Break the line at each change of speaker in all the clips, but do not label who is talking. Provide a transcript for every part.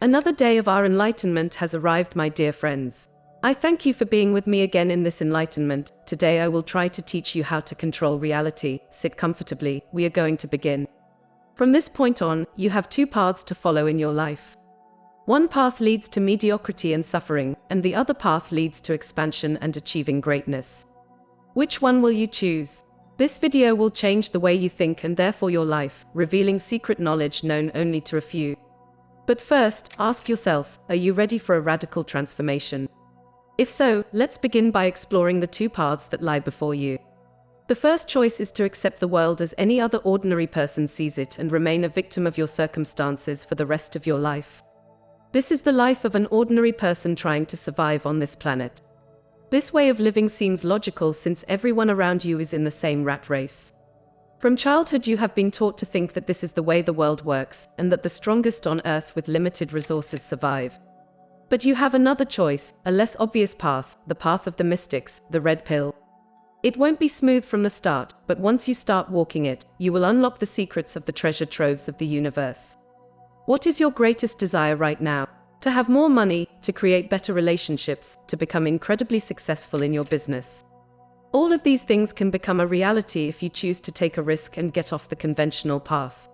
Another day of our enlightenment has arrived, my dear friends. I thank you for being with me again in this enlightenment. Today I will try to teach you how to control reality. Sit comfortably, we are going to begin. From this point on, you have two paths to follow in your life. One path leads to mediocrity and suffering, and the other path leads to expansion and achieving greatness. Which one will you choose? This video will change the way you think and therefore your life, revealing secret knowledge known only to a few. But first, ask yourself, are you ready for a radical transformation? If so, let's begin by exploring the two paths that lie before you. The first choice is to accept the world as any other ordinary person sees it and remain a victim of your circumstances for the rest of your life. This is the life of an ordinary person trying to survive on this planet. This way of living seems logical since everyone around you is in the same rat race. From childhood you have been taught to think that this is the way the world works, and that the strongest on earth with limited resources survive. But you have another choice, a less obvious path, the path of the mystics, the red pill. It won't be smooth from the start, but once you start walking it, you will unlock the secrets of the treasure troves of the universe. What is your greatest desire right now? To have more money, to create better relationships, to become incredibly successful in your business. All of these things can become a reality if you choose to take a risk and get off the conventional path.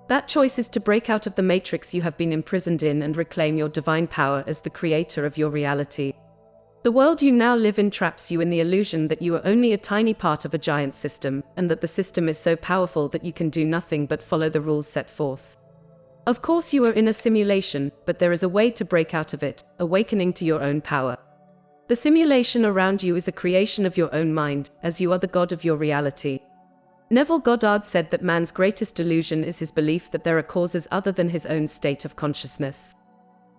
That choice is to break out of the matrix you have been imprisoned in and reclaim your divine power as the creator of your reality. The world you now live in traps you in the illusion that you are only a tiny part of a giant system, and that the system is so powerful that you can do nothing but follow the rules set forth. Of course you are in a simulation, but there is a way to break out of it, awakening to your own power. The simulation around you is a creation of your own mind, as you are the god of your reality. Neville Goddard said that man's greatest delusion is his belief that there are causes other than his own state of consciousness.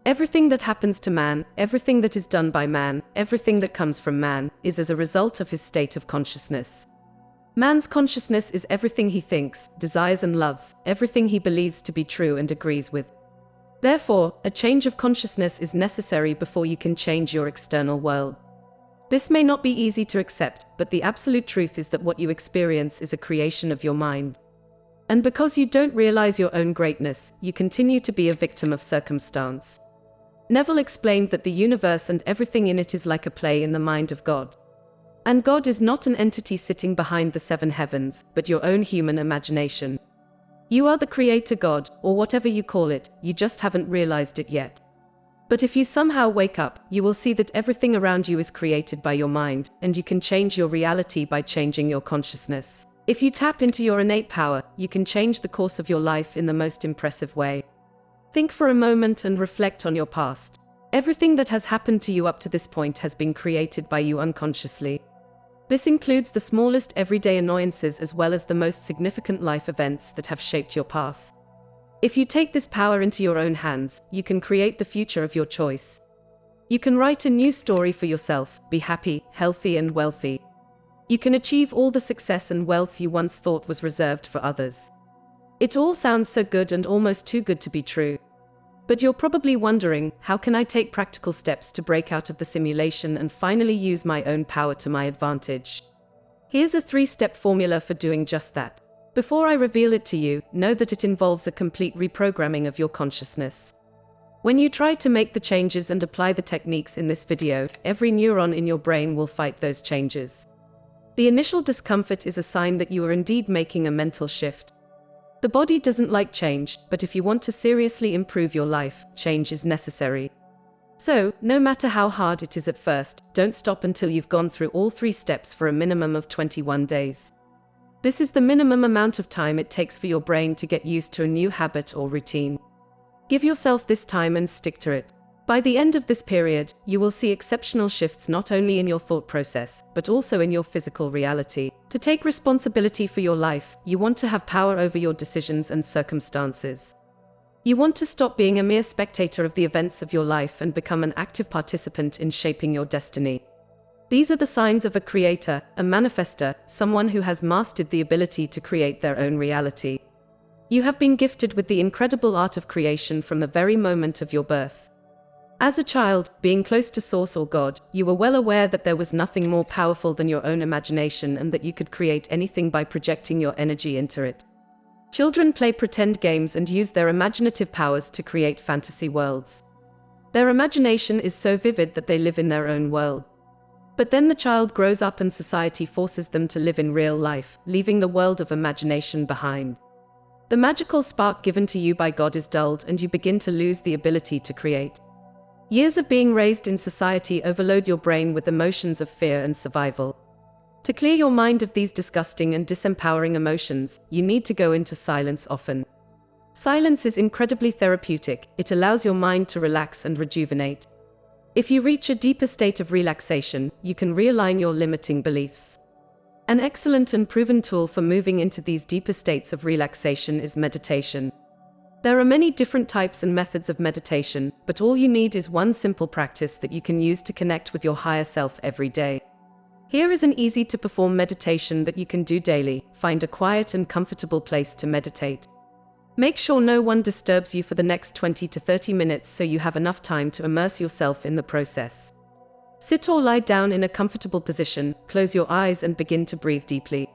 Everything that happens to man, everything that is done by man, everything that comes from man, is as a result of his state of consciousness. Man's consciousness is everything he thinks, desires and loves, everything he believes to be true and agrees with. Therefore, a change of consciousness is necessary before you can change your external world. This may not be easy to accept, but the absolute truth is that what you experience is a creation of your mind. And because you don't realize your own greatness, you continue to be a victim of circumstance. Neville explained that the universe and everything in it is like a play in the mind of God. And God is not an entity sitting behind the seven heavens, but your own human imagination. You are the creator God, or whatever you call it, you just haven't realized it yet. But if you somehow wake up, you will see that everything around you is created by your mind, and you can change your reality by changing your consciousness. If you tap into your innate power, you can change the course of your life in the most impressive way. Think for a moment and reflect on your past. Everything that has happened to you up to this point has been created by you unconsciously. This includes the smallest everyday annoyances as well as the most significant life events that have shaped your path. If you take this power into your own hands, you can create the future of your choice. You can write a new story for yourself, be happy, healthy and wealthy. You can achieve all the success and wealth you once thought was reserved for others. It all sounds so good and almost too good to be true. But you're probably wondering, how can I take practical steps to break out of the simulation and finally use my own power to my advantage? Here's a 3-step formula for doing just that. Before I reveal it to you, know that it involves a complete reprogramming of your consciousness. When you try to make the changes and apply the techniques in this video, every neuron in your brain will fight those changes. The initial discomfort is a sign that you are indeed making a mental shift. The body doesn't like change, but if you want to seriously improve your life, change is necessary. So, no matter how hard it is at first, don't stop until you've gone through all 3 steps for a minimum of 21 days. This is the minimum amount of time it takes for your brain to get used to a new habit or routine. Give yourself this time and stick to it. By the end of this period, you will see exceptional shifts not only in your thought process, but also in your physical reality. To take responsibility for your life, you want to have power over your decisions and circumstances. You want to stop being a mere spectator of the events of your life and become an active participant in shaping your destiny. These are the signs of a creator, a manifester, someone who has mastered the ability to create their own reality. You have been gifted with the incredible art of creation from the very moment of your birth. As a child, being close to Source or God, you were well aware that there was nothing more powerful than your own imagination and that you could create anything by projecting your energy into it. Children play pretend games and use their imaginative powers to create fantasy worlds. Their imagination is so vivid that they live in their own world. But then the child grows up and society forces them to live in real life, leaving the world of imagination behind. The magical spark given to you by God is dulled and you begin to lose the ability to create. Years of being raised in society overload your brain with emotions of fear and survival. To clear your mind of these disgusting and disempowering emotions, you need to go into silence often. Silence is incredibly therapeutic. It allows your mind to relax and rejuvenate. If you reach a deeper state of relaxation, you can realign your limiting beliefs. An excellent and proven tool for moving into these deeper states of relaxation is meditation. There are many different types and methods of meditation, but all you need is one simple practice that you can use to connect with your higher self every day. Here is an easy-to-perform meditation that you can do daily. Find a quiet and comfortable place to meditate. Make sure no one disturbs you for the next 20 to 30 minutes so you have enough time to immerse yourself in the process. Sit or lie down in a comfortable position, close your eyes and begin to breathe deeply.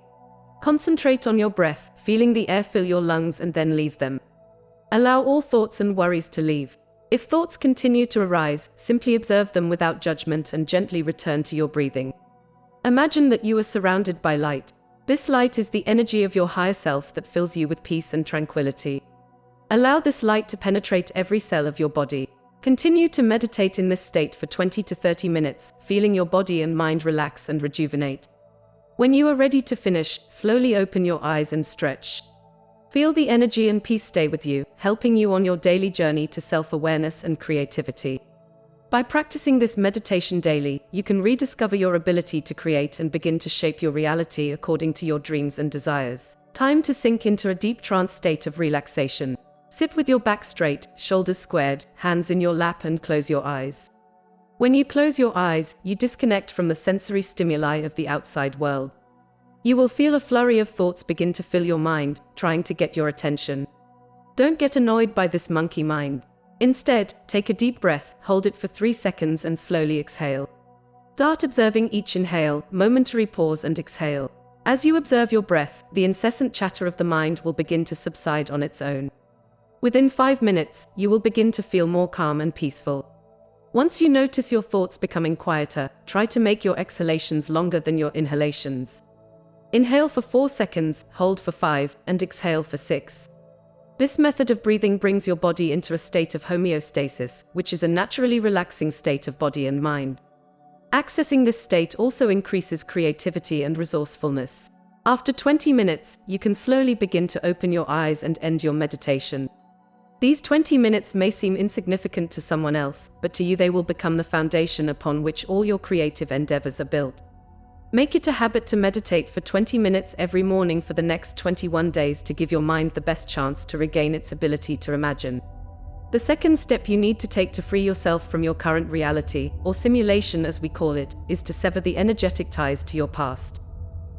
Concentrate on your breath, feeling the air fill your lungs and then leave them. Allow all thoughts and worries to leave. If thoughts continue to arise, simply observe them without judgment and gently return to your breathing. Imagine that you are surrounded by light. This light is the energy of your higher self that fills you with peace and tranquility. Allow this light to penetrate every cell of your body. Continue to meditate in this state for 20 to 30 minutes, feeling your body and mind relax and rejuvenate. When you are ready to finish, slowly open your eyes and stretch. Feel the energy and peace stay with you, helping you on your daily journey to self-awareness and creativity. By practicing this meditation daily, you can rediscover your ability to create and begin to shape your reality according to your dreams and desires. Time to sink into a deep trance state of relaxation. Sit with your back straight, shoulders squared, hands in your lap and close your eyes. When you close your eyes, you disconnect from the sensory stimuli of the outside world. You will feel a flurry of thoughts begin to fill your mind, trying to get your attention. Don't get annoyed by this monkey mind. Instead, take a deep breath, hold it for 3 seconds and slowly exhale. Start observing each inhale, momentary pause and exhale. As you observe your breath, the incessant chatter of the mind will begin to subside on its own. Within 5 minutes, you will begin to feel more calm and peaceful. Once you notice your thoughts becoming quieter, try to make your exhalations longer than your inhalations. Inhale for 4 seconds, hold for 5, and exhale for 6. This method of breathing brings your body into a state of homeostasis, which is a naturally relaxing state of body and mind. Accessing this state also increases creativity and resourcefulness. After 20 minutes, you can slowly begin to open your eyes and end your meditation. These 20 minutes may seem insignificant to someone else, but to you they will become the foundation upon which all your creative endeavors are built. Make it a habit to meditate for 20 minutes every morning for the next 21 days to give your mind the best chance to regain its ability to imagine. The second step you need to take to free yourself from your current reality, or simulation as we call it, is to sever the energetic ties to your past.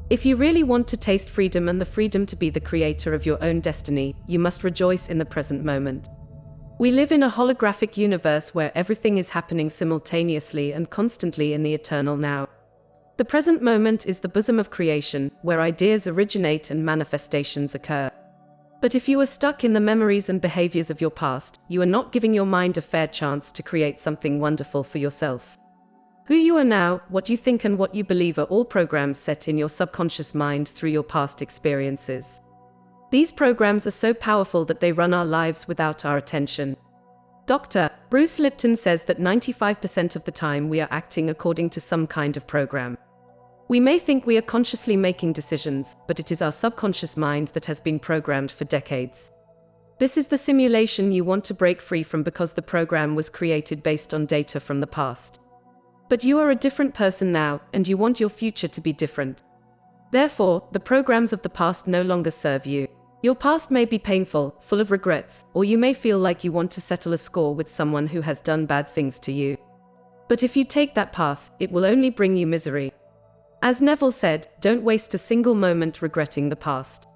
If you really want to taste freedom and the freedom to be the creator of your own destiny, you must rejoice in the present moment. We live in a holographic universe where everything is happening simultaneously and constantly in the eternal now. The present moment is the bosom of creation, where ideas originate and manifestations occur. But if you are stuck in the memories and behaviors of your past, you are not giving your mind a fair chance to create something wonderful for yourself. Who you are now, what you think and what you believe are all programs set in your subconscious mind through your past experiences. These programs are so powerful that they run our lives without our attention. Dr. Bruce Lipton says that 95% of the time we are acting according to some kind of program. We may think we are consciously making decisions, but it is our subconscious mind that has been programmed for decades. This is the simulation you want to break free from because the program was created based on data from the past. But you are a different person now, and you want your future to be different. Therefore, the programs of the past no longer serve you. Your past may be painful, full of regrets, or you may feel like you want to settle a score with someone who has done bad things to you. But if you take that path, it will only bring you misery. As Neville said, don't waste a single moment regretting the past.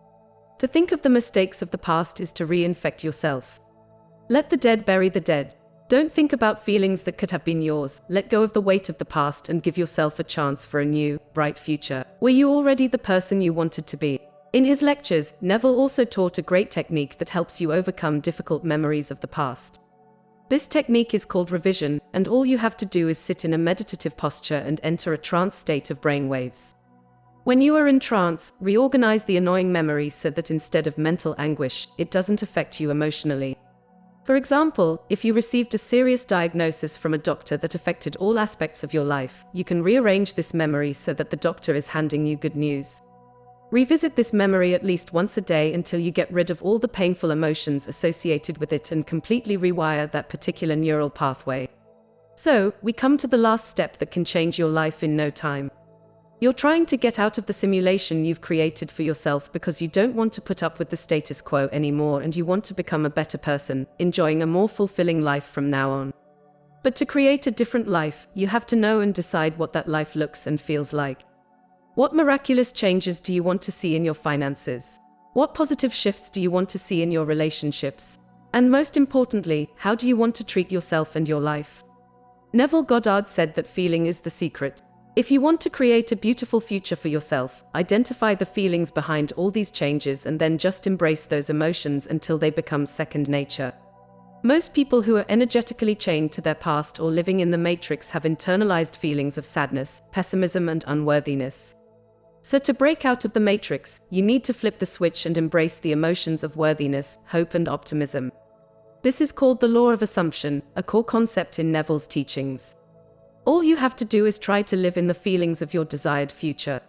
To think of the mistakes of the past is to reinfect yourself. Let the dead bury the dead. Don't think about feelings that could have been yours. Let go of the weight of the past and give yourself a chance for a new, bright future. Were you already the person you wanted to be? In his lectures, Neville also taught a great technique that helps you overcome difficult memories of the past. This technique is called revision, and all you have to do is sit in a meditative posture and enter a trance state of brainwaves. When you are in trance, reorganize the annoying memory so that instead of mental anguish, it doesn't affect you emotionally. For example, if you received a serious diagnosis from a doctor that affected all aspects of your life, you can rearrange this memory so that the doctor is handing you good news. Revisit this memory at least once a day until you get rid of all the painful emotions associated with it and completely rewire that particular neural pathway. So, we come to the last step that can change your life in no time. You're trying to get out of the simulation you've created for yourself because you don't want to put up with the status quo anymore and you want to become a better person, enjoying a more fulfilling life from now on. But to create a different life, you have to know and decide what that life looks and feels like. What miraculous changes do you want to see in your finances? What positive shifts do you want to see in your relationships? And most importantly, how do you want to treat yourself and your life? Neville Goddard said that feeling is the secret. If you want to create a beautiful future for yourself, identify the feelings behind all these changes and then just embrace those emotions until they become second nature. Most people who are energetically chained to their past or living in the matrix have internalized feelings of sadness, pessimism, and unworthiness. So to break out of the matrix, you need to flip the switch and embrace the emotions of worthiness, hope, and optimism. This is called the law of assumption, a core concept in Neville's teachings. All you have to do is try to live in the feelings of your desired future.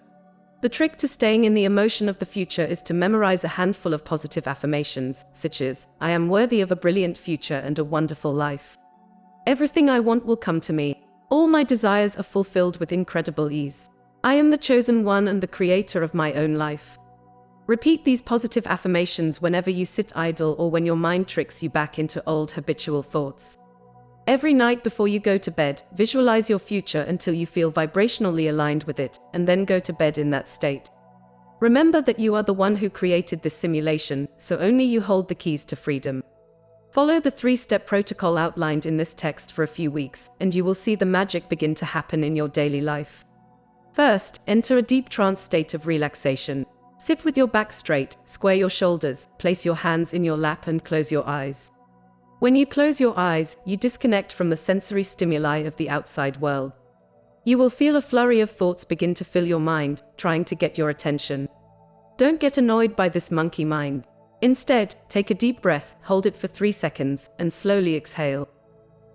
The trick to staying in the emotion of the future is to memorize a handful of positive affirmations, such as, I am worthy of a brilliant future and a wonderful life. Everything I want will come to me. All my desires are fulfilled with incredible ease. I am the chosen one and the creator of my own life. Repeat these positive affirmations whenever you sit idle or when your mind tricks you back into old habitual thoughts. Every night before you go to bed, visualize your future until you feel vibrationally aligned with it, and then go to bed in that state. Remember that you are the one who created this simulation, so only you hold the keys to freedom. Follow the 3-step protocol outlined in this text for a few weeks, and you will see the magic begin to happen in your daily life. First, enter a deep trance state of relaxation. Sit with your back straight, square your shoulders, place your hands in your lap and close your eyes. When you close your eyes, you disconnect from the sensory stimuli of the outside world. You will feel a flurry of thoughts begin to fill your mind, trying to get your attention. Don't get annoyed by this monkey mind. Instead, take a deep breath, hold it for 3 seconds, and slowly exhale.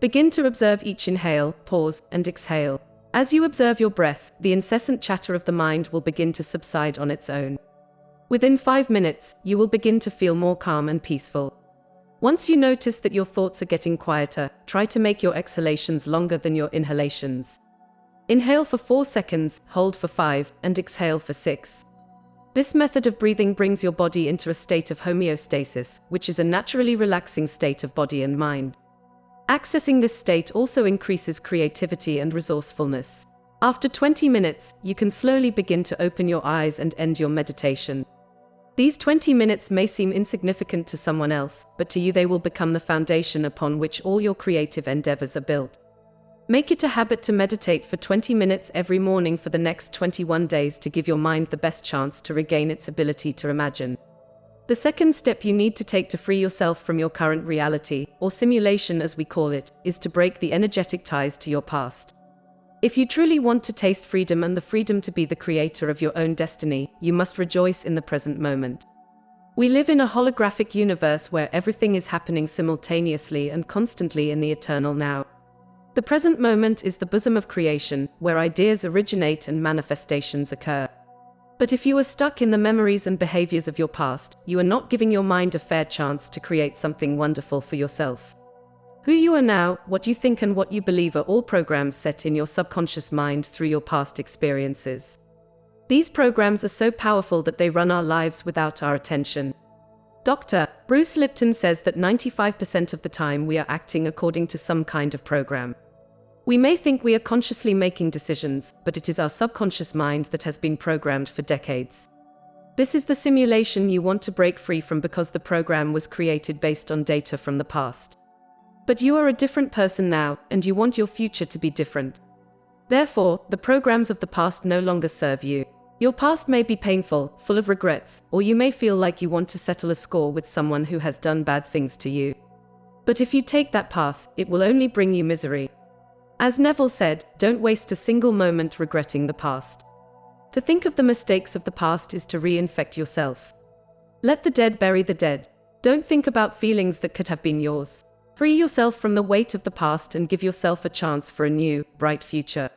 Begin to observe each inhale, pause, and exhale. As you observe your breath, the incessant chatter of the mind will begin to subside on its own. Within 5 minutes, you will begin to feel more calm and peaceful. Once you notice that your thoughts are getting quieter, try to make your exhalations longer than your inhalations. Inhale for 4 seconds, hold for 5, and exhale for 6. This method of breathing brings your body into a state of homeostasis, which is a naturally relaxing state of body and mind. Accessing this state also increases creativity and resourcefulness. After 20 minutes, you can slowly begin to open your eyes and end your meditation. These 20 minutes may seem insignificant to someone else, but to you they will become the foundation upon which all your creative endeavors are built. Make it a habit to meditate for 20 minutes every morning for the next 21 days to give your mind the best chance to regain its ability to imagine. The second step you need to take to free yourself from your current reality, or simulation as we call it, is to break the energetic ties to your past. If you truly want to taste freedom and the freedom to be the creator of your own destiny, you must rejoice in the present moment. We live in a holographic universe where everything is happening simultaneously and constantly in the eternal now. The present moment is the bosom of creation, where ideas originate and manifestations occur. But if you are stuck in the memories and behaviors of your past, you are not giving your mind a fair chance to create something wonderful for yourself. Who you are now, what you think and what you believe are all programs set in your subconscious mind through your past experiences. These programs are so powerful that they run our lives without our attention. Dr. Bruce Lipton says that 95% of the time we are acting according to some kind of program. We may think we are consciously making decisions, but it is our subconscious mind that has been programmed for decades. This is the simulation you want to break free from because the program was created based on data from the past. But you are a different person now, and you want your future to be different. Therefore, the programs of the past no longer serve you. Your past may be painful, full of regrets, or you may feel like you want to settle a score with someone who has done bad things to you. But if you take that path, it will only bring you misery. As Neville said, don't waste a single moment regretting the past. To think of the mistakes of the past is to reinfect yourself. Let the dead bury the dead. Don't think about feelings that could have been yours. Free yourself from the weight of the past and give yourself a chance for a new, bright future.